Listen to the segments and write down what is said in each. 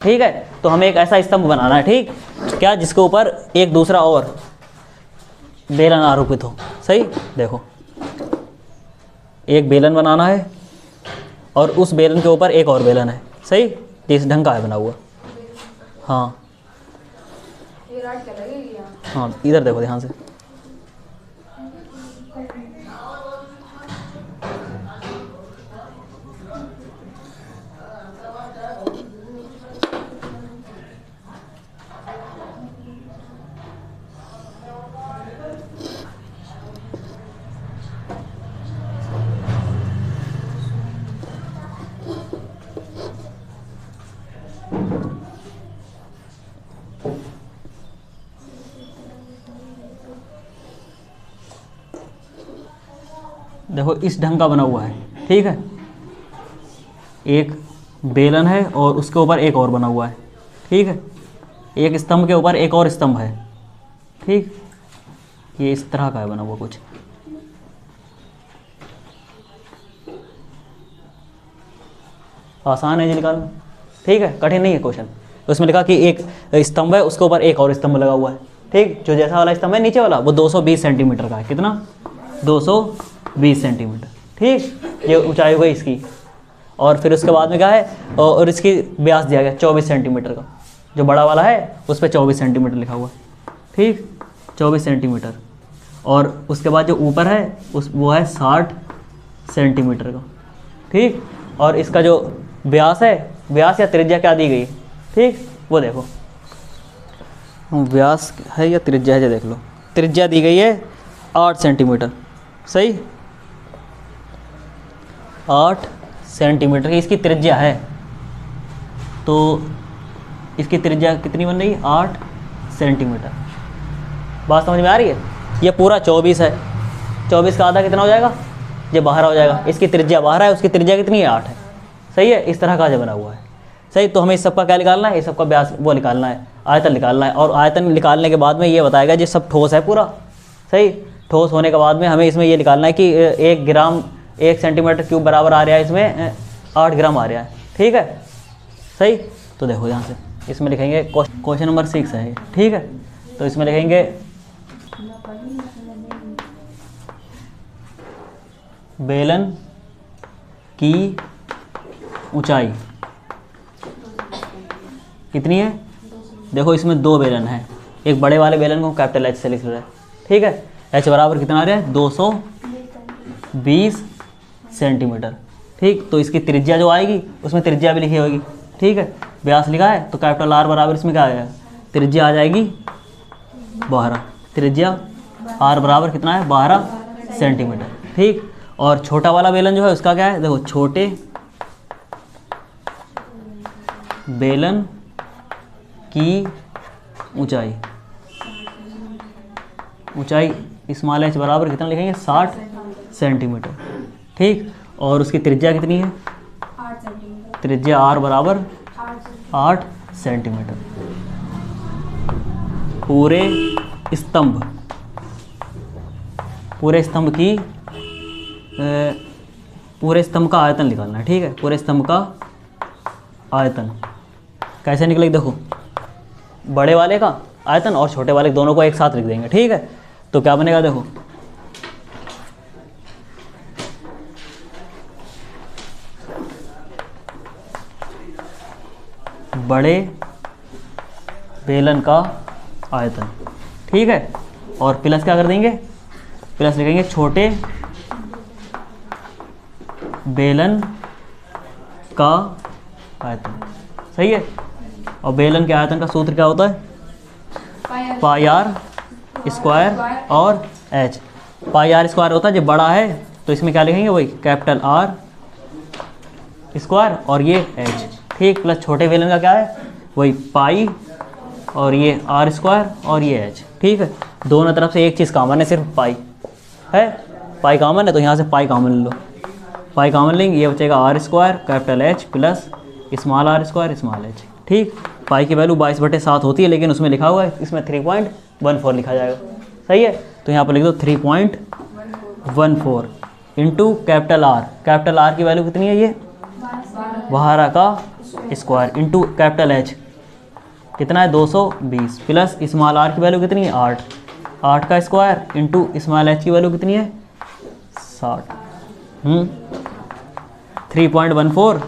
ठीक है। तो हमें एक ऐसा स्तंभ बनाना है, ठीक क्या, जिसके ऊपर एक दूसरा और बेलन आरोपित हो। सही, देखो एक बेलन बनाना है और उस बेलन के ऊपर एक और बेलन है। सही, इस ढंग का है बना हुआ। हाँ हाँ, इधर देखो ध्यान से। देखो इस ढंग का बना हुआ है, ठीक है। एक बेलन है और उसके ऊपर एक और बना हुआ है, ठीक है। एक स्तंभ के ऊपर एक और स्तंभ है, ठीक। ये इस तरह का है बना हुआ कुछ। आसान है जी निकालना, ठीक है, कठिन नहीं है क्वेश्चन। उसमें लिखा कि एक स्तंभ है, उसके ऊपर एक और स्तंभ लगा हुआ है, ठीक। जो जैसा वाला स्तंभ है नीचे वाला, वो 220 सेंटीमीटर का है। कितना? 220 सेंटीमीटर, ठीक। ये ऊंचाई हो गई इसकी। और फिर उसके बाद में क्या है, और इसकी व्यास दिया गया 24 सेंटीमीटर का। जो बड़ा वाला है उस पर 24 सेंटीमीटर लिखा हुआ, ठीक, 24 सेंटीमीटर। और उसके बाद जो ऊपर है वो है 60 सेंटीमीटर का, ठीक। और इसका जो व्यास है, व्यास या त्रिज्या क्या दी गई, ठीक, वो देखो। व्यास है या त्रिज्या है, देख लो। त्रिज्या दी गई है 8 सेंटीमीटर। सही, 8 सेंटीमीटर की इसकी त्रिज्या है। तो इसकी त्रिज्या कितनी बन रही है? 8 सेंटीमीटर। बात समझ में आ रही है? ये पूरा 24 है। 24 का आधा कितना हो जाएगा? ये बाहर हो जाएगा। इसकी त्रिज्या बाहर है, उसकी त्रिज्या कितनी है? 8 है। सही है, इस तरह का जो बना हुआ है। सही, तो हमें इस सब का क्या निकालना है? इस सब का व्यास वो निकालना है, आयतन निकालना है। और आयतन निकालने के बाद में ये बताएगा ये सब ठोस है पूरा। सही, ठोस होने के बाद में हमें इसमें ये निकालना है कि 1 ग्राम 1 सेंटीमीटर क्यूब बराबर आ रहा है, इसमें 8 ग्राम आ रहा है, ठीक है। सही, तो देखो यहाँ से इसमें लिखेंगे क्वेश्चन नंबर 6 है, ठीक है। तो इसमें लिखेंगे बेलन की ऊंचाई कितनी है? देखो इसमें 2 बेलन हैं। एक बड़े वाले बेलन को कैपिटल एच से लिख रहा है, ठीक है। एच बराबर कितना आ रहा है? 220 सेंटीमीटर, ठीक। तो इसकी त्रिज्या जो आएगी उसमें त्रिज्या भी लिखी होगी, ठीक है। व्यास लिखा है तो कैपिटल आर बराबर इसमें क्या आएगा? त्रिज्या आ जाएगी 12। त्रिज्या आर बराबर कितना है? 12 सेंटीमीटर, ठीक। और छोटा वाला बेलन जो है उसका क्या है? देखो छोटे बेलन की ऊंचाई, ऊंचाई स्मॉल एच बराबर कितना लिखेंगे? 60 सेंटीमीटर, ठीक। और उसकी त्रिज्या कितनी है? 8 सेंटीमीटर। त्रिज्या आर बराबर 8 सेंटीमीटर। पूरे स्तंभ की पूरे स्तंभ का आयतन निकालना है, ठीक है। पूरे स्तंभ का आयतन कैसे निकलेगा? देखो बड़े वाले का आयतन और छोटे वाले दोनों को एक साथ लिख देंगे, ठीक है। तो क्या बनेगा? देखो बड़े बेलन का आयतन, ठीक है। और प्लस क्या कर देंगे? प्लस लिखेंगे छोटे बेलन का आयतन। सही है। और बेलन के आयतन का सूत्र क्या होता है? पाई आर स्क्वायर और एच। पाई आर स्क्वायर होता है, जो बड़ा है तो इसमें क्या लिखेंगे? वही कैपिटल आर स्क्वायर और ये एच, ठीक। प्लस छोटे बेलन का क्या है? वही पाई और ये आर स्क्वायर और ये एच, ठीक है। दोनों तरफ से एक चीज़ कॉमन है, सिर्फ पाई है। पाई कॉमन है तो यहाँ से पाई कॉमन ले लो। पाई कॉमन लेंगे, ये बचेगा R square capital H plus small R square small H, ठीक। पाई की वैल्यू 22/7 होती है, लेकिन उसमें लिखा हुआ है इसमें 3.14 लिखा जाएगा। सही है, तो यहाँ पर लिख दो 3.14 into capital R. Capital R की वैल्यू कितनी है? ये 12 का स्क्वायर इंटू कैपिटल H कितना है 220 प्लस स्मॉल r की वैल्यू कितनी है 8, 8 का स्क्वायर इंटू स्मॉल h की वैल्यू कितनी है 60। 3.14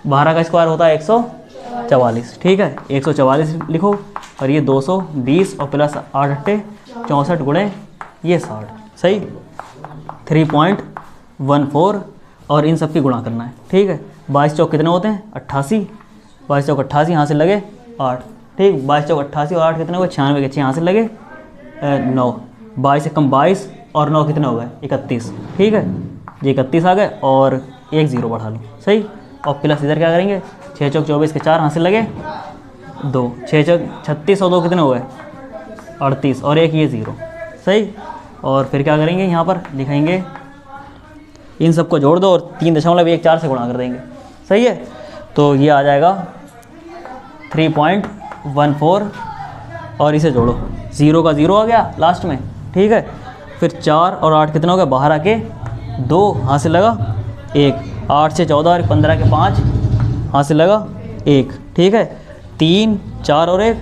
12 का स्क्वायर होता है 144, ठीक है 144 लिखो, और ये 220 और प्लस 8 अट्टे 64 गुणे ये 60, सही 3.14 और इन सब की गुणा करना है, ठीक है 22 चौक कितने होते हैं 88, 22 चौक 88 यहाँ से लगे 8, ठीक 22 चौक 88 और 8 कितने हुए 96 के 6 यहाँ से लगे 9, 22 से कम 22 और 9 कितने हो गए 31, ठीक है ये 31 आ गए और एक ज़ीरो बढ़ा लो, सही और प्लस इधर क्या करेंगे 6 चौक 24 के 4 हासिल लगे 2, 6 चौक 36 और 2 कितने हो गए 38 और एक ये ज़ीरो, सही और फिर क्या करेंगे यहाँ पर लिखेंगे इन सबको जोड़ दो और 3.14 से गुणा कर देंगे, सही है तो ये आ जाएगा 3.14 और इसे जोड़ो 0 का 0 आ गया लास्ट में, ठीक है फिर 4 और 8 कितना हो गया 12 के 2 हासिल लगा 1, 8 से 14 और 15 के 5 हासिल लगा 1, ठीक है 3 4 और 1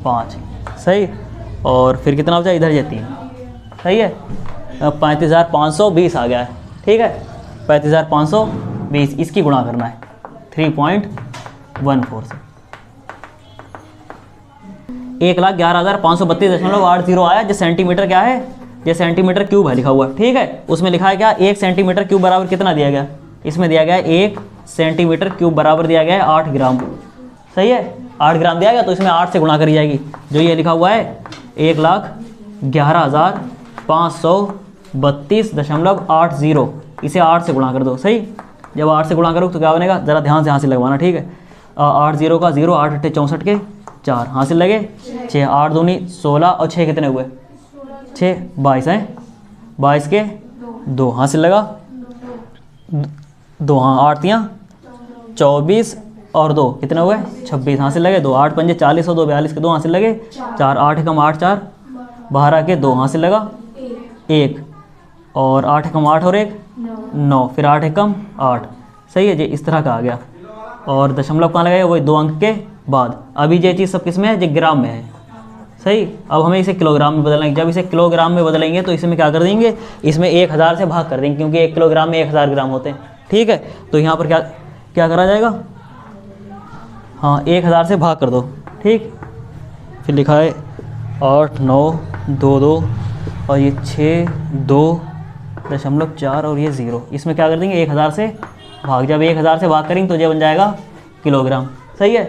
5, सही और फिर कितना बचा इधर ये 3, सही है 35,520 आ गया है, ठीक है 35,520 इसकी गुणा करना है 3.14 से 1,11,532.80 आया। जो सेंटीमीटर क्या है ये सेंटीमीटर क्यूब है लिखा हुआ, ठीक है उसमें लिखा है क्या 1 सेंटीमीटर क्यूब बराबर कितना दिया गया, इसमें दिया गया है 1 सेंटीमीटर क्यूब बराबर दिया गया है 8 ग्राम, सही है 8 ग्राम दिया गया तो इसमें 8 से गुणा करी जाएगी, जो ये लिखा हुआ है 1,11,532.80 इसे 8 से गुणा कर दो, सही जब 8 से गुणा करो तो क्या बनेगा ज़रा ध्यान से हासिल लगवाना, ठीक है 8 0 का 0, 8 अट्ठे 64 के 4 हासिल लगे 6, 8 दूनी 16 और 6 कितने हुए 6 22 हैं 22 के 2 हासिल लगा 2 हाँ 8 तियाँ 24 और 2 कितने हुए 26 हासिल लगे 2, 8 पंजे 40 और 2 42 के 2 हासिल लगे 4, 8 कम 8 4 12 के 2 हासिल लगा 1 और 8 कम 8 और 1 9 फिर 8 कम 8, सही है जी इस तरह का आ गया और दशमलव कहाँ लगाएगा वही 2 अंक के बाद। अभी ये चीज़ सब किस में है जो ग्राम में है, सही अब हमें इसे किलोग्राम में बदलना है, जब इसे किलोग्राम में बदलेंगे तो इसमें क्या कर देंगे इसमें 1000 से भाग कर देंगे क्योंकि 1 किलोग्राम में 1000 ग्राम होते हैं, ठीक है तो यहाँ पर क्या क्या करा जाएगा हाँ 1000 से भाग कर दो, ठीक फिर लिखा है 8 9 2 2 और ये 6 2.4 और ये 0, इसमें क्या कर देंगे 1000 से भाग, जब 1000 से भाग करेंगे तो ये बन जाएगा किलोग्राम, सही है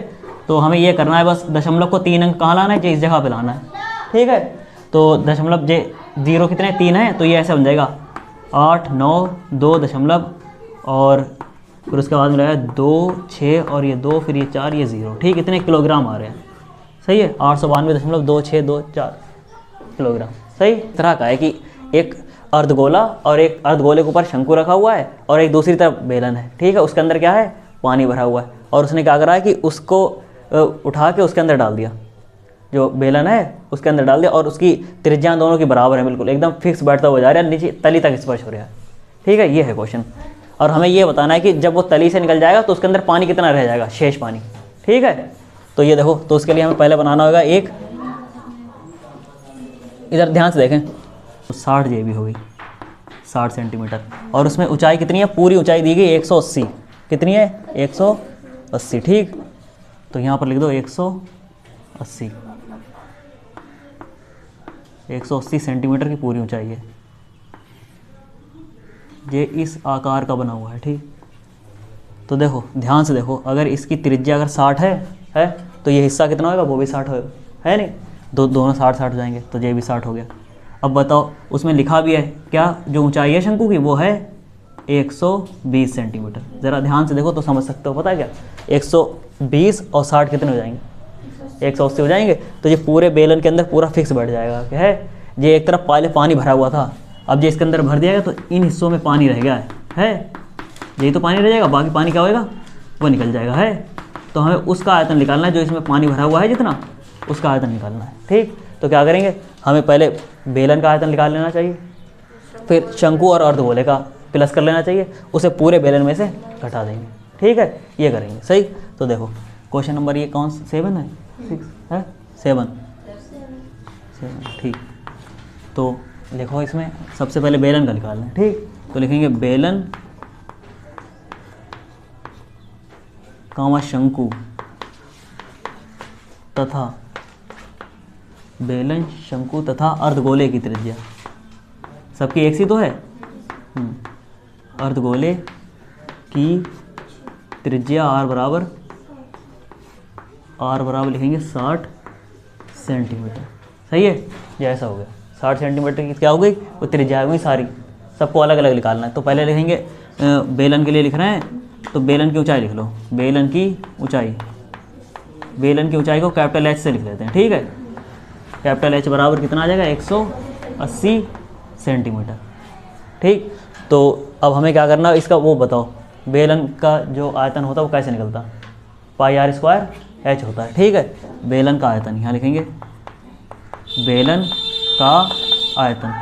तो हमें ये करना है बस दशमलव को 3 अंक कहाँ लाना है इस जगह पे लाना है, ठीक है तो दशमलव जे 0 कितने 3 है तो ये ऐसे बन जाएगा 8 9 2 दशमलव और फिर उसके बाद में रहेगा 2 6 और ये 2 फिर ये 4 ये 0, ठीक इतने किलोग्राम आ रहे हैं, सही है 892.2624 किलोग्राम, सही इस तरह का है कि एक अर्धगोला और एक अर्धगोले के ऊपर शंकु रखा हुआ है और एक दूसरी तरफ बेलन है, ठीक है उसके अंदर क्या है पानी भरा हुआ है और उसने क्या करा है कि उसको उठा के उसके अंदर डाल दिया, जो बेलन है उसके अंदर डाल दिया और उसकी त्रिज्या दोनों की बराबर है, बिल्कुल एकदम फिक्स बैठता हुआ जा रहा है, नीचे तली तक स्पर्श हो रहा है, ठीक है ये है क्वेश्चन और हमें ये बताना है कि जब वो तली से निकल जाएगा तो उसके अंदर पानी कितना रह जाएगा शेष पानी, ठीक है तो ये देखो तो उसके लिए हमें पहले बनाना होगा एक इधर ध्यान से देखें तो 60 जे भी होगी 60 सेंटीमीटर और उसमें ऊंचाई कितनी है पूरी ऊंचाई दी गई 180, कितनी है 180, ठीक तो यहाँ पर लिख दो 180 सेंटीमीटर की पूरी ऊंचाई है, ये इस आकार का बना हुआ है, ठीक तो देखो ध्यान से देखो अगर इसकी त्रिज्या अगर 60 है तो ये हिस्सा कितना होगा वो भी 60 होगा, है नहीं दोनों 60 60 हो जाएंगे तो ये भी 60 हो गया। अब बताओ उसमें लिखा भी है क्या जो ऊंचाई है शंकु की वो है 120 सेंटीमीटर, ज़रा ध्यान से देखो तो समझ सकते हो, पता है क्या 120 और 60 कितने हो जाएंगे 180 हो जाएंगे, तो ये पूरे बेलन के अंदर पूरा फिक्स बैठ जाएगा क्या है, ये एक तरफ पहले पानी भरा हुआ था अब ये इसके अंदर भर दिया गया तो इन हिस्सों में पानी रह गया है यही तो पानी रह जाएगा, बाकी पानी क्या होएगा वो निकल जाएगा है, तो हमें उसका आयतन निकालना है जो इसमें पानी भरा हुआ है जितना उसका आयतन निकालना है, ठीक तो क्या करेंगे हमें पहले बेलन का आयतन निकाल लेना चाहिए, फिर शंकु और अर्धगोले का प्लस कर लेना चाहिए, उसे पूरे बेलन में से घटा देंगे, ठीक है, ये करेंगे। सही, तो देखो क्वेश्चन नंबर ये कौन 7 है, 6 है, 7, ठीक। तो लिखो इसमें सबसे पहले बेलन का निकालना है, ठीक। तो लिखेंगे बेलन कामा शंकु तथा बेलन, शंकु तथा अर्धगोले की त्रिज्या, सबकी एक सी तो है। अर्धगोले की त्रिज्या r बराबर लिखेंगे 60 सेंटीमीटर। सही है, जैसा हो गया 60 सेंटीमीटर की क्या हो गई, वो त्रिज्या हो गई सारी, सबको अलग अलग निकालना है। तो पहले लिखेंगे बेलन के लिए लिख रहे हैं, तो बेलन की ऊंचाई लिख लो, बेलन की ऊंचाई को कैपिटल H से लिख लेते हैं, ठीक है। कैपिटल H बराबर कितना आ जाएगा, 180 सेंटीमीटर, ठीक। तो अब हमें क्या करना है, इसका वो बताओ, बेलन का जो आयतन होता है वो कैसे निकलता, पाई r स्क्वायर H होता है, ठीक है। बेलन का आयतन यहाँ लिखेंगे, बेलन का आयतन,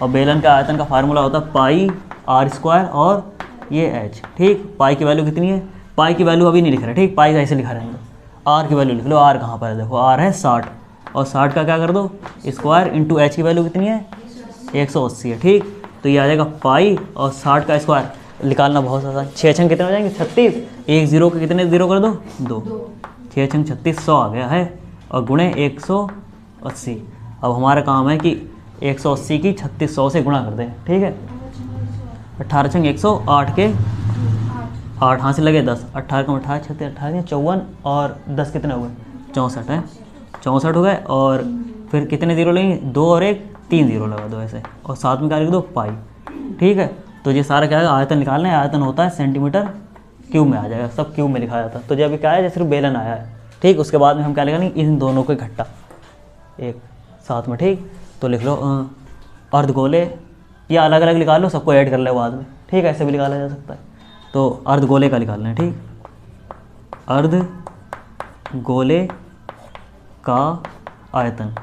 और बेलन का आयतन का फार्मूला होता है पाई r स्क्वायर और ये H, ठीक। पाई की वैल्यू कितनी है, पाई की वैल्यू अभी नहीं लिख रहे, ठीक, पाई ऐसे लिखा रहेंगे। r की वैल्यू लिख लो, r कहाँ पर है, देखो r है 60, और 60 का क्या कर दो स्क्वायर इंटू H की वैल्यू कितनी है, 180 है, ठीक। तो ये आ जाएगा पाई और 60 का स्क्वायर, निकालना बहुत आसान। 6 छंग कितने हो जाएंगे, 36, एक जीरो के कितने जीरो कर दो, 2, 6 छंग 36, 100 आ गया है, और गुणे 180। अब हमारा काम है कि 180 की 3600 से गुणा कर दें, ठीक है। 18 छंग 108 के 8 हाथ से लगे 10, 18 का 18 36 18 54, और 10 कितने हो गए, 64 है, 64 हो गए। और फिर कितने जीरो लेंगे, 2 और 1, 3 जीरो लगा दो ऐसे, और साथ में क्या लिख दो, पाई, ठीक है। तो ये सारा क्या है, आयतन निकालना है, आयतन होता है सेंटीमीटर क्यूब में आ जाएगा, सब क्यूब में लिखा जाता है। तो जब क्या है, जैसे सिर्फ बेलन आया है, ठीक, उसके बाद में हम क्या लिखा, नहीं इन दोनों को इकट्ठा एक साथ में, ठीक। तो लिख लो अर्धगोले, या अलग अलग निकाल लो, सबको ऐड कर ले बाद में, ठीक है, ऐसे भी निकाला जा सकता है। तो अर्धगोले का निकालना है, ठीक, अर्धगोले का आयतन,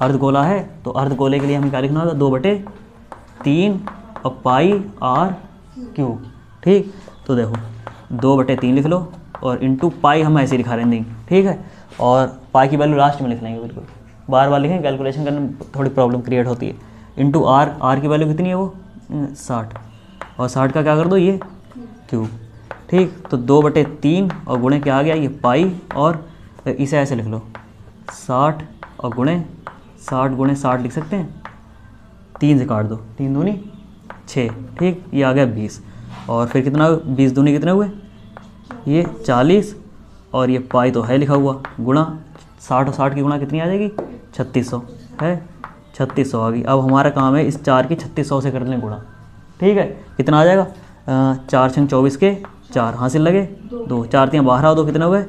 अर्धगोला है तो अर्धगोले के लिए हमें क्या लिखना होगा, 2/3 और पाई r क्यूब, ठीक। तो देखो 2/3 लिख लो, और इंटू पाई हम ऐसे लिखा रहे हैं, ठीक है। और पाई की वैल्यू लास्ट में लिख लेंगे, बिल्कुल बार बार लिखेंगे, कैलकुलेशन करने में थोड़ी प्रॉब्लम क्रिएट होती है। इंटू r की वैल्यू कितनी है, वो 60, और 60 का क्या कर दो, ये क्यूब, ठीक। तो 2/3 और गुणे क्या आ गया, ये पाई, और इसे ऐसे लिख लो 60 और गुणे 60 गुणे 60 लिख सकते हैं, 3 से काट दो, 3 दूनी 6, ठीक, ये आ गया 20। और फिर कितना, 20 दूनी कितने हुए, ये 40, और ये पाई तो है लिखा हुआ, गुणा 60 और 60 की गुणा कितनी आ जाएगी, 3600 है, 3600 आ गई। अब हमारा काम है इस 4 की 3600 से कर लें गुणा, ठीक है। कितना आ जाएगा, 4 छंग 24 के 4 हासिल लगे 2, 4 3 बाहर आओ, 2 कितने हुए,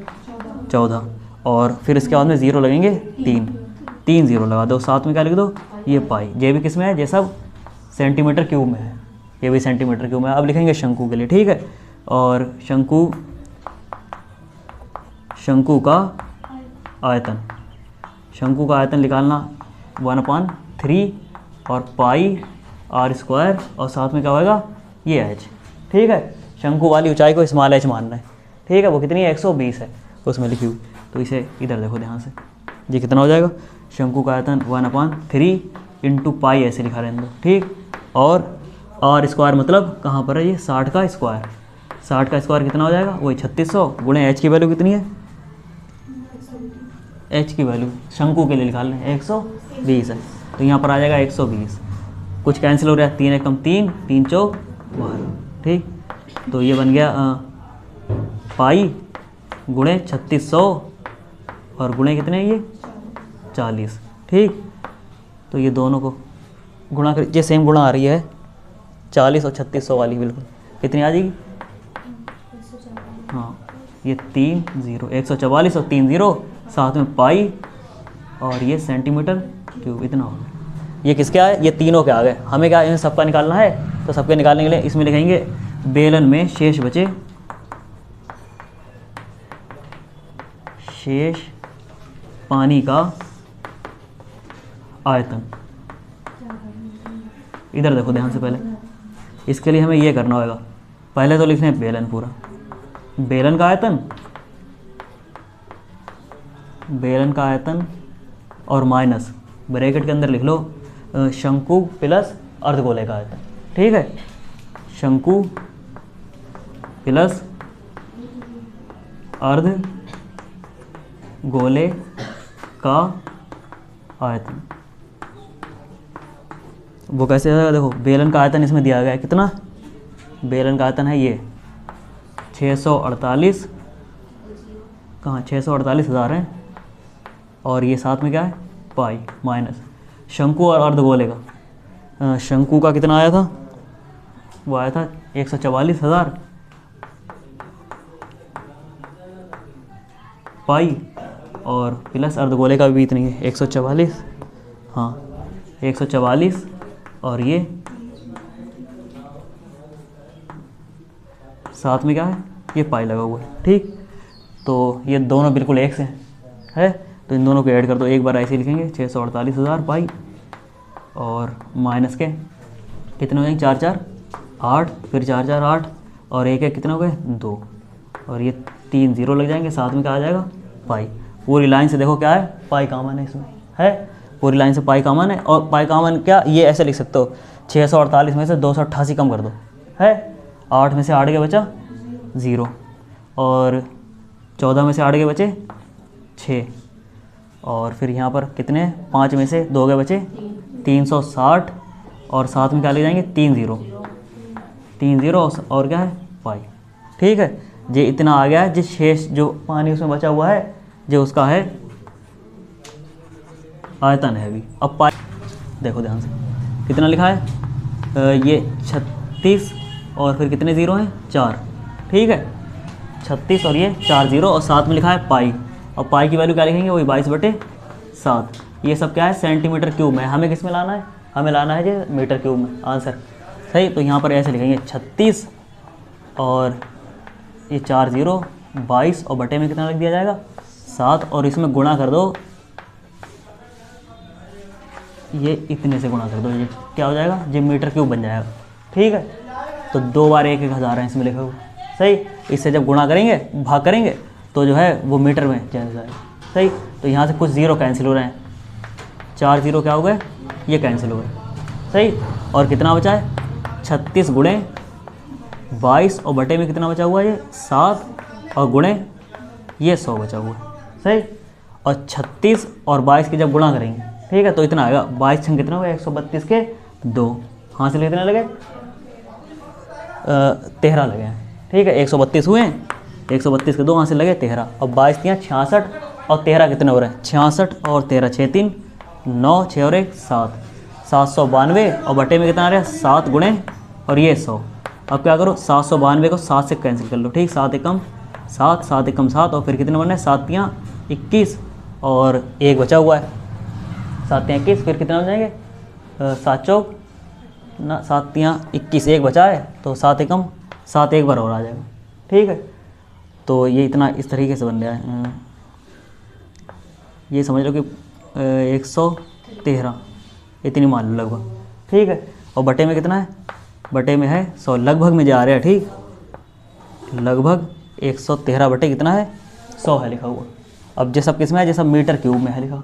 14। और फिर इसके बाद में ज़ीरो लगेंगे, 3 ज़ीरो लगा दो, साथ में क्या लिख दो, ये पाई। ये भी किस में है, ये सब सेंटीमीटर क्यूब में है, ये भी सेंटीमीटर क्यूब में है। अब लिखेंगे शंकु के लिए, ठीक है। और शंकु का आयतन, शंकु का आयतन निकालना 1/3 और पाई r स्क्वायर, और साथ में क्या होगा, ये h, ठीक है। शंकु वाली ऊंचाई को स्मॉल h मानना है, ठीक है। वो कितनी है, 120 है, उसमें लिखी हुई। तो इसे इधर देखो ध्यान से, ये कितना हो जाएगा, शंकु का आयतन 1/3 इंटू पाई ऐसे लिखा रहने दो, ठीक। और r स्क्वायर मतलब कहाँ पर है, ये 60 का स्क्वायर, 60 का स्क्वायर कितना हो जाएगा, वही 3600 गुणे h की वैल्यू कितनी है, h की वैल्यू शंकु के लिए निकाल लें 120 है, तो यहाँ पर आ जाएगा 120। कुछ कैंसिल हो रहा है, 3 एकम 3, 3 चौक 12, ठीक। तो ये बन गया पाई गुणे 3600 और गुणे कितने ये 40, ठीक। तो ये दोनों को गुणा कर, ये सेम गुणा आ रही है 40 और 3600 वाली, बिल्कुल कितनी आ जाएगी, हाँ ये 3 0, 144 और 3 0, साथ में पाई और ये सेंटीमीटर क्यूब, इतना हो गया। ये किसके आए, ये तीनों के आ गए। हमें क्या इन सबका निकालना है, तो सबके निकालने के लिए इसमें लिखेंगे बेलन में शेष बचे, शेष पानी का आयतन। इधर देखो ध्यान से, पहले इसके लिए हमें ये करना होगा, पहले तो लिख लें बेलन पूरा, बेलन का आयतन और माइनस ब्रैकेट के अंदर लिख लो शंकु प्लस अर्धगोले का आयतन। ठीक है, शंकु प्लस अर्धगोले का आयतन। वो कैसे आएगा, देखो बेलन का आयतन इसमें दिया गया है कितना, बेलन का आयतन है ये 648, कहाँ 648,000 है, और ये साथ में क्या है पाई माइनस शंकु और अर्धगोले का। शंकु का कितना आया था, वो आया था 144,000 पाई, और प्लस अर्धगोले का भी इतनी है 144, हाँ 144, और ये साथ में क्या है, ये पाई लगा हुआ है। ठीक, तो ये दोनों बिल्कुल एक से है, तो इन दोनों को ऐड कर दो, एक बार ऐसे लिखेंगे 648,000 पाई, और माइनस के कितने हो जाएंगे 4 4 8, फिर 4 4 8, और एक कितने हो गए 2, और ये 3 0 लग जाएंगे, साथ में क्या आ जाएगा पाई। पूरी लाइन से देखो क्या है, पाई कॉमन है इसमें, है पूरी लाइन से पाई कॉमन है, और पाई कॉमन क्या, ये ऐसे लिख सकते हो 648 में से 288 कम कर दो, है 8 में से 8 के बचा 0, और 14 में से 8 के बचे 6, और फिर यहाँ पर कितने 5 में से 2 के बचे 360, और साथ में क्या ले जाएंगे 3 0 और क्या है पाई। ठीक है, ये इतना आ गया है, जिस शेष जो पानी उसमें बचा हुआ है जो उसका है आयतन है अभी। अब पाई देखो ध्यान से कितना लिखा है, ये 36 और फिर कितने ज़ीरो हैं 4, ठीक है 36 और ये 4 ज़ीरो, और साथ में लिखा है पाई। और पाई की वैल्यू क्या लिखेंगे, वही 22/7। ये सब क्या है सेंटीमीटर क्यूब में, हमें किस में लाना है, हमें लाना है ये मीटर क्यूब में आंसर, सही। तो यहाँ पर ऐसे लिखेंगे 36 और ये 4 ज़ीरो 22, और बटे में कितना लिख दिया जाएगा 7, और इसमें गुणा कर दो, ये इतने से गुणा कर दो, ये क्या हो जाएगा, ये मीटर क्यूब बन जाएगा। ठीक है, तो 2 बार 1,000 है इसमें लिखा हुआ, सही। इससे जब गुणा करेंगे भाग करेंगे तो जो है वो मीटर में चेंज हो जाएगा, सही। तो यहाँ से कुछ ज़ीरो कैंसिल हो रहे हैं, 4 ज़ीरो क्या हो गए, ये कैंसिल हो गए, सही। और कितना बचा है 36 गुणे 22, और बटे में कितना बचा हुआ है ये 7, और गुणे ये 100 बचा हुआ है, सही। और 36 और 22 की जब गुणा करेंगे, ठीक है, तो इतना आएगा 22 छंग कितना हुआ 132 के 2, हासिल कितने लगे 13 लगे हैं, ठीक है 132 हुए हैं, 132 के 2 हासिल लगे 13, और 22 दिया 66, और 13 कितने हो रहे हैं 66 और 13 6 3 9, 6 और 1 7, 792, और बटे में कितना आ रहा है 7 गुणे और ये 100। अब क्या करो 792 को 7 से कैंसिल कर लो, ठीक 7 एकम 7, 7 एकम 7, और फिर कितने बनने 7 तियाँ 21, और 1 बचा हुआ है 7 तियाँ 21, फिर कितना हो जाएंगे 7 चौक ना 7 तियाँ 21, 1 बचा है, तो 7 एकम 7 एक बार और आ जाएगा, ठीक है। तो ये इतना इस तरीके से बन रहा है, ये समझ लो कि 113 इतनी मान लो लगभग, ठीक है। और बटे में कितना है, बटे में है 100, लगभग में जा रहा है, ठीक लगभग 113 बटे कितना है 100 है लिखा हुआ। अब ये सब किस में है, ये सब मीटर क्यूब में है लिखा,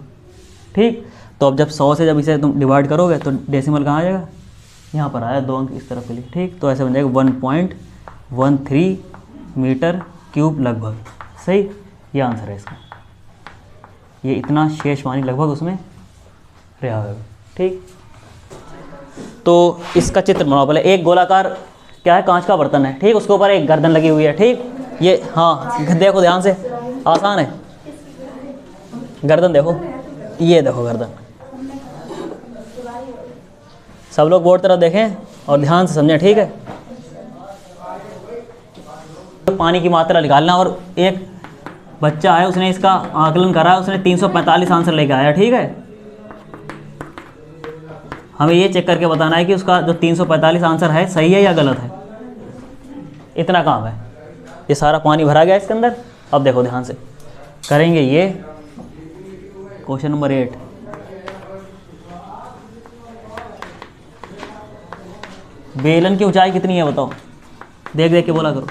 ठीक। तो अब जब 100 से जब इसे तुम डिवाइड करोगे तो डेसिमल कहाँ आ जाएगा, यहाँ पर आया 2 अंक इस तरफ के लिए, ठीक। तो ऐसे बन जाएगा 1.13 मीटर क्यूब लगभग, सही। ये आंसर है इसका, ये इतना शेष पानी लगभग उसमें रहा होगा, ठीक। तो इसका चित्र बनाओ पहले। एक गोलाकार क्या है, कांच का बर्तन है, ठीक, उसके ऊपर एक गर्दन लगी हुई है, ठीक। ये हाँ देखो ध्यान से, आसान है, गर्दन देखो, ये देखो गर्दन। सब लोग बोर्ड तरफ देखें और ध्यान से समझें, ठीक है। तो पानी की मात्रा निकालना, और एक बच्चा है उसने इसका आकलन करा, उसने 345 आंसर लेके आया, ठीक है। हमें ये चेक करके बताना है कि उसका जो 345 आंसर है सही है या गलत है, इतना काम है। ये सारा पानी भरा गया इसके अंदर। अब देखो ध्यान से करेंगे ये क्वेश्चन नंबर 8। बेलन की ऊंचाई कितनी है बताओ, देख देख के बोला करो।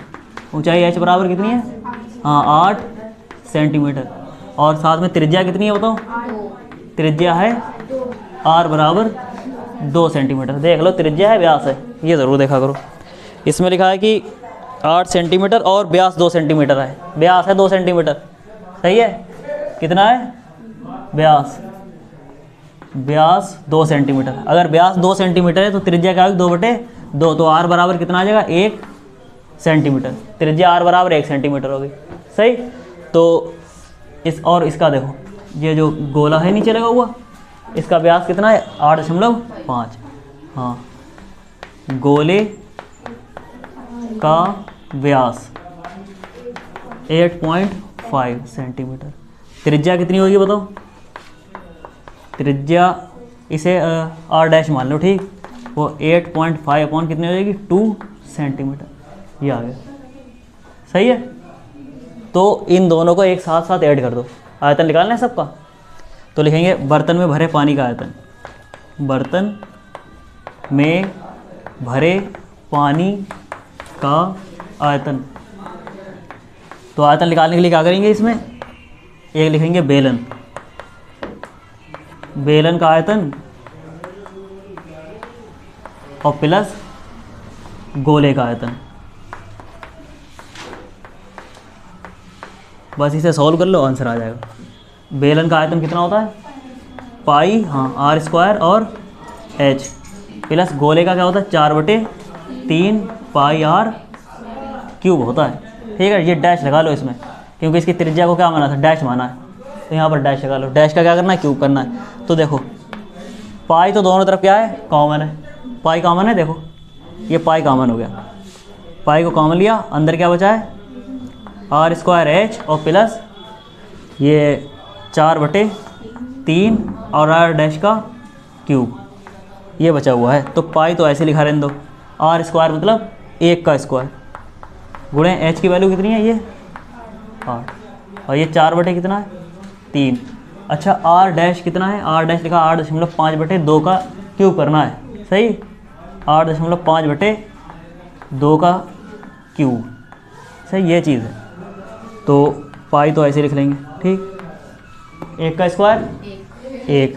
ऊंचाई h बराबर कितनी है? हाँ 8 सेंटीमीटर। और साथ में त्रिज्या कितनी है बताओ? त्रिज्या है r बराबर 2 सेंटीमीटर। देख लो त्रिज्या है व्यास है, ये ज़रूर देखा करो। इसमें लिखा है कि 8 सेंटीमीटर और व्यास 2 सेंटीमीटर है। व्यास है 2 सेंटीमीटर, सही है। कितना है व्यास 2 सेंटीमीटर। अगर व्यास 2 सेंटीमीटर है तो त्रिज्या क्या होगी? 2/2। तो r बराबर कितना आ जाएगा? 1 सेंटीमीटर। त्रिज्या r बराबर 1 सेंटीमीटर होगी, सही। तो इस और इसका देखो, ये जो गोला है नीचे लगा हुआ, इसका व्यास कितना है? 8.5। हाँ, गोले का व्यास 8.5 सेंटीमीटर। त्रिज्या कितनी होगी बताओ? त्रिज्या इसे r डैश मान लो, ठीक। वो 8.5 अपॉन कितनी हो जाएगी? 2 सेंटीमीटर। ये आ गया, सही है। तो इन दोनों को एक साथ साथ ऐड कर दो। आयतन निकालना है सबका, तो लिखेंगे बर्तन में भरे पानी का आयतन। बर्तन में भरे पानी का आयतन। तो आयतन निकालने के लिए क्या करेंगे? इसमें एक लिखेंगे बेलन। बेलन का आयतन और प्लस गोले का आयतन। बस इसे सॉल्व कर लो, आंसर आ जाएगा। बेलन का आयतन कितना होता है? पाई, हाँ r² और h। प्लस गोले का क्या होता है? 4/3 पाई r³ होता है, ठीक है। ये डैश लगा लो इसमें, क्योंकि इसकी त्रिज्या को क्या माना था? डैश माना है, तो यहाँ पर डैश लगा लो। डैश का क्या करना है? क्यूब करना है। तो देखो पाई तो दोनों तरफ क्या है? कॉमन है। पाई कॉमन है, देखो ये पाई कॉमन हो गया। पाई को कॉमन लिया, अंदर क्या बचा है? r² h और प्लस ये 4/3 और r डैश का क्यूब, ये बचा हुआ है। तो पाई तो ऐसे लिखा रहने दो, r² मतलब 1 का स्क्वायर गुणे h की वैल्यू कितनी है? ये 8, और ये 4 कितना है? 3। अच्छा r डैश कितना है? r डैश लिखा 8.5/2 का क्यूब करना है, सही। 8.5/2 का क्यूब, सही, ये चीज़ है। तो पाई तो ऐसे लिख लेंगे, ठीक। 1 का स्क्वायर 1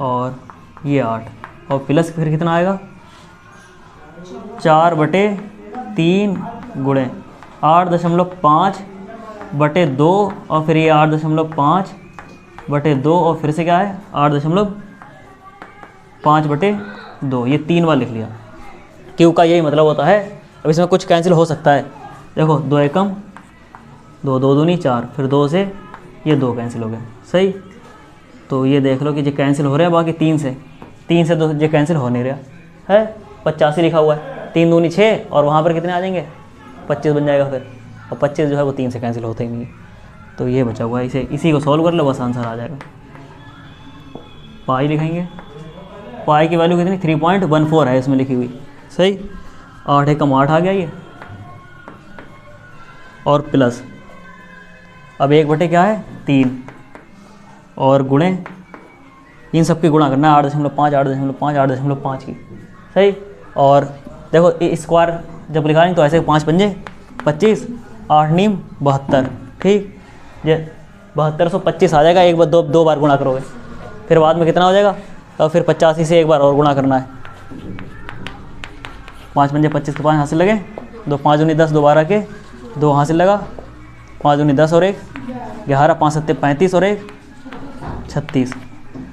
और ये 8, और प्लस फिर कितना आएगा? 4/3 गुणे 8.5/2 और फिर ये 8.5/2 और फिर से क्या है? 8.5/2। ये 3 बार लिख लिया। क्यू का यही मतलब होता है। अब इसमें कुछ कैंसिल हो सकता है। देखो 2 एकम 2, 2 दूनी 4, फिर 2 से ये 2 कैंसिल हो गए, सही। तो ये देख लो कि ये कैंसिल हो रहा है, बाकी 3 से 2 ये कैंसिल हो नहीं रहा है। 85 लिखा हुआ है, 3 दूनी 6 और वहाँ पर कितने आ जाएंगे? 25 बन जाएगा फिर, और 25 जो है वो 3 से कैंसिल होते ही नहीं। तो ये बचा हुआ है, इसी को सॉल्व कर लो, बस आंसर आ जाएगा। पाई लिखेंगे, पाई की वैल्यू कितनी? 3.14 है इसमें लिखी हुई, सही। 8 एकम 8 आ गया ये, और प्लस अब 1/3 क्या है? 3, और गुणे इन सब की गुणा करना है 8.5, 8.5, 8.5 की, सही। और देखो स्क्वायर जब लिखाएंगे तो ऐसे 5 पंजे 25, 8 नीम 72, ठीक। ये 7225 आ जाएगा। एक बार 2 बार गुणा करोगे, फिर बाद में कितना हो जाएगा? और फिर 85 से एक बार और गुणा करना है। 5 पंजे 25 के 5 हासिल लगे, 2 5 दूनी 10, 2 12 के 2 हासिल लगा, 5 दूनी 10 और 1 11, 5 7 35 और 1 36,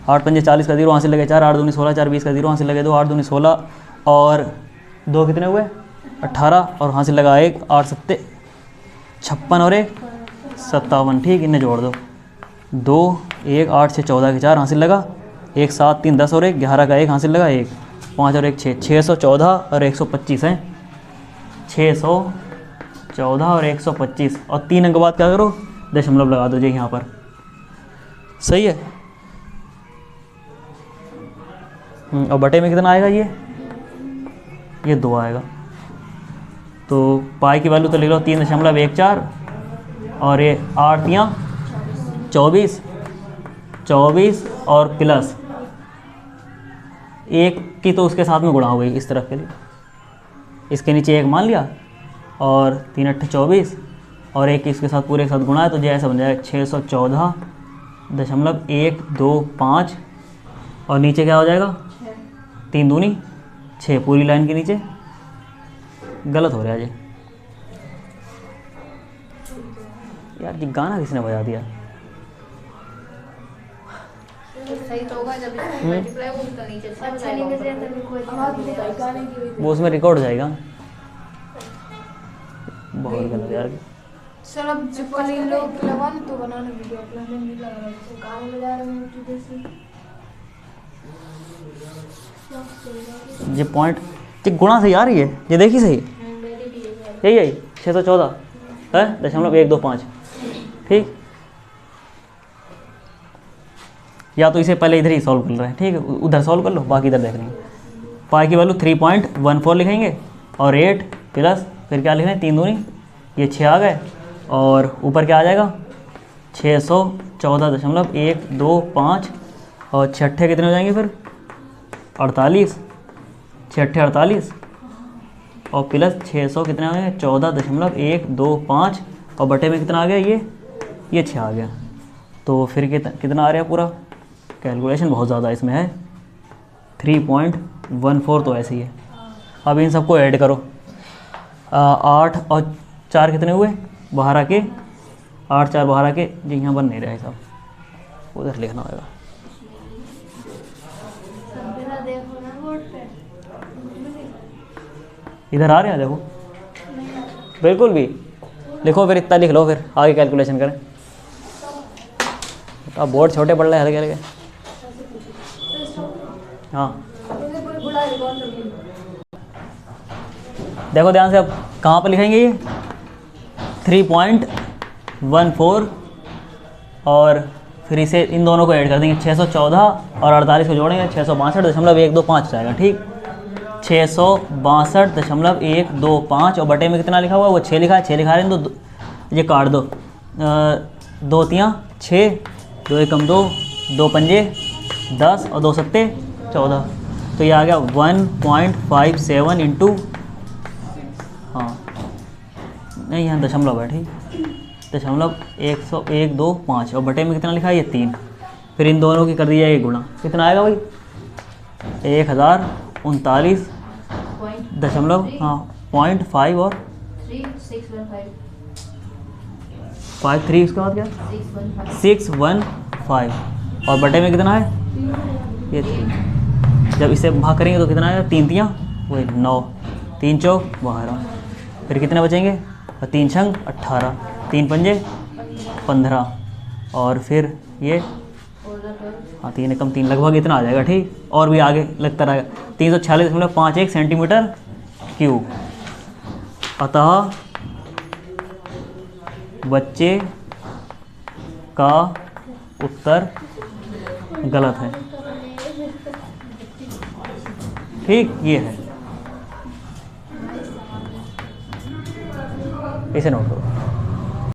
8 पंजे 40 का 0 हासिल लगे 4, 8 दूनी 16, 4 20 का 0 हासिल लगे 2, 8 दूनी 16 और 2 कितने हुए? 18 और हासिल लगा 1, 8 7 56 और 1 57, ठीक। इन्हें जोड़ दो, 2 1 8 6 14 के 4 हासिल लगा 1, 7 3 10 और 1 11 का 1 हासिल लगा 1, 5 और 1 6, 614 और 125 हैं। 614 और 125 और 3 अंक बाद क्या करो? दशमलव लगा दो जी यहाँ पर, सही है। और बटे में कितना आएगा? ये 2 आएगा। तो पाई की वैल्यू तो लिख लो 3.14 और ये 8 या 24 और प्लस 1 की तो उसके साथ में गुणा हो गई इस तरफ के लिए, इसके नीचे 1 मान लिया और 3 8 24 और 1 इसके साथ पूरे के साथ गुणा है तो जैसा बन जाएगा 614.125 और नीचे क्या हो जाएगा 3 दूनी 6 पूरी लाइन के नीचे गलत हो रहा है ये यार। ये गाना किसने बजा दिया? सही तो होगा जब मल्टीप्लाई वो तो नीचे से अच्छा नहीं बजाया तभी वो उसमें रिकॉर्ड हो जाएगा। बहुत गलत यार। सर अब जब कल इन लोग लगा तो बनाने वीडियो अपलोड नहीं लगा रहा तो काम में जा रहे हैं तो जैसे ये पॉइंट ये गुणा सही आ रही है, ये देखी सही यही है 614 है 0.125 ठीक। या तो इसे पहले इधर ही सॉल्व कर रहे हैं ठीक है, उधर सॉल्व कर लो बाकी इधर देख लेंगे। पाई की वैल्यू 3.14 लिखेंगे और 8 प्लस फिर क्या लिख रहे हैं 3 दूनी ये 6 आ गए और ऊपर क्या आ जाएगा 614.125 और 6 कितने हो जाएंगे फिर 48 6 48 और प्लस 600 कितने आ गए 14.125 और बटे में कितना आ गया ये 6 आ गया। तो फिर कितना आ रहा है पूरा कैलकुलेशन बहुत ज़्यादा इसमें है 3.14 तो ऐसे ही है। अब इन सबको ऐड करो 8 और 4 कितने हुए बाहर आके 8 4 बाहर आके जी यहाँ बन नहीं रहा है सब उधर लिखना होगा। इधर आ रहे हैं देखो बिल्कुल भी लिखो फिर इतना लिख लो फिर आगे कैलकुलेशन करें। अब बोर्ड छोटे पड़ रहे हैं हल्के हल्के। हाँ देखो ध्यान से अब कहाँ पर लिखेंगे ये 3.14 और फिर इसे इन दोनों को ऐड कर देंगे 614 और 48 को जोड़ेंगे 662.125 जाएगा ठीक। 662.125 और बटे में कितना लिखा हुआ है वो 6 लिखा है 6 लिखा है तो ये काट दो 2 तियाँ 6 2 एकम 2 2 पंजे 10 और 2 सत्ते 14 तो ये आ गया 1.57 इंटू हाँ नहीं यहाँ दशमलव है ठीक 0.125 और बटे में कितना लिखा है ये 3 फिर इन दोनों की कर दी जाएगी गुणा कितना आएगा भाई 1039 दशमलव हाँ 0.5 और 53 उसके बाद क्या 615 और बटे में कितना है ये 3 जब इसे भाग करेंगे तो कितना आएगा 3 तियाँ वही 9 3 चौक 12 फिर कितने बचेंगे 3 छंग 18 3 पंजे 15 और फिर ये हाँ 3 कम 3 लगभग इतना आ जाएगा ठीक। और भी आगे लगता रहेगा 346.51 सेंटीमीटर क्यूब। अतः बच्चे का उत्तर गलत है ठीक। ये है इसे नोट करो।